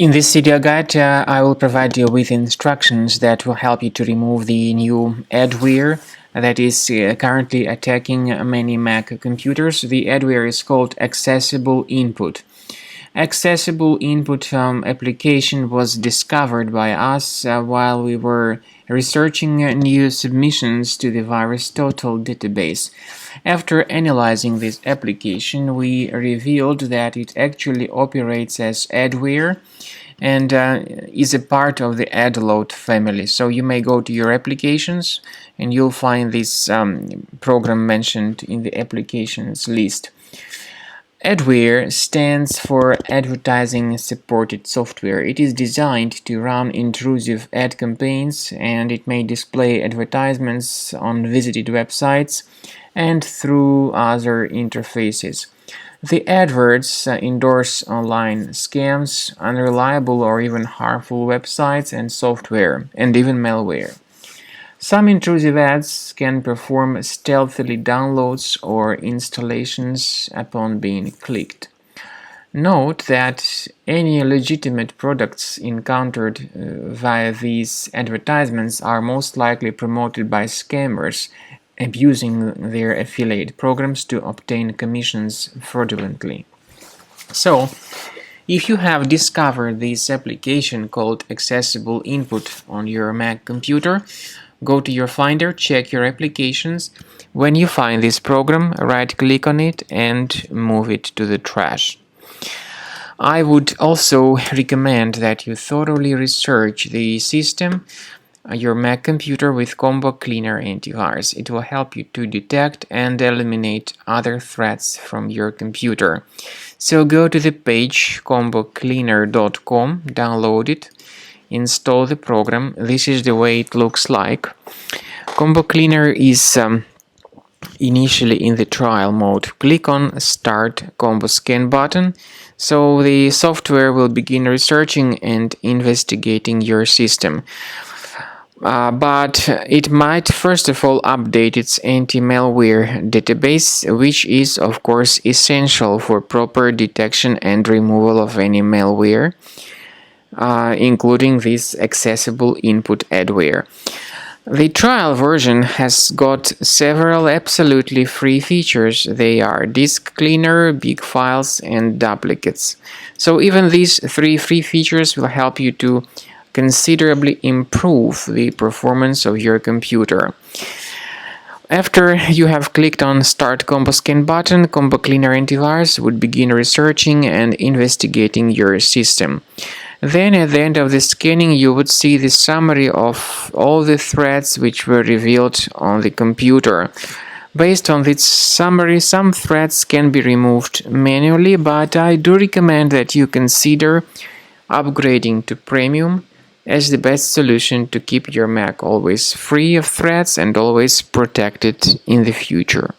In this video guide, I will provide you with instructions that will help you to remove the new adware that is currently attacking many Mac computers. The adware is called AccessibleInput. AccessibleInput application was discovered by us while we were researching new submissions to the VirusTotal database. After analyzing this application, we revealed that it actually operates as adware and is a part of the adload family. So you may go to your applications and you'll find this program mentioned in the applications list. Adware stands for Advertising Supported Software. It is designed to run intrusive ad campaigns, and it may display advertisements on visited websites and through other interfaces. The adverts endorse online scams, unreliable or even harmful websites and software, and even malware. Some intrusive ads can perform stealthily downloads or installations upon being clicked. Note that any legitimate products encountered via these advertisements are most likely promoted by scammers abusing their affiliate programs to obtain commissions fraudulently. So, if you have discovered this application called AccessibleInput on your Mac computer, go to your Finder, check your applications. When you find this program, right-click on it and move it to the trash. I would also recommend that you thoroughly research the system, your Mac computer, with Combo Cleaner antivirus. It will help you to detect and eliminate other threats from your computer. So go to the page combocleaner.com, download it, install the program. This is the way it looks like. Combo Cleaner is initially in the trial mode. Click on Start Combo Scan button, so the software will begin researching and investigating your system. But it might first of all update its anti-malware database, which is of course essential for proper detection and removal of any malware, including this AccessibleInput adware. The trial version has got several absolutely free features. They are disk cleaner, big files, and duplicates. So even these three free features will help you to considerably improve the performance of your computer. After you have clicked on Start Combo Scan button, Combo Cleaner Antivirus would begin researching and investigating your system. Then at the end of the scanning, you would see the summary of all the threats which were revealed on the computer. Based on this summary, some threats can be removed manually, but I do recommend that you consider upgrading to Premium as the best solution to keep your Mac always free of threats and always protected in the future.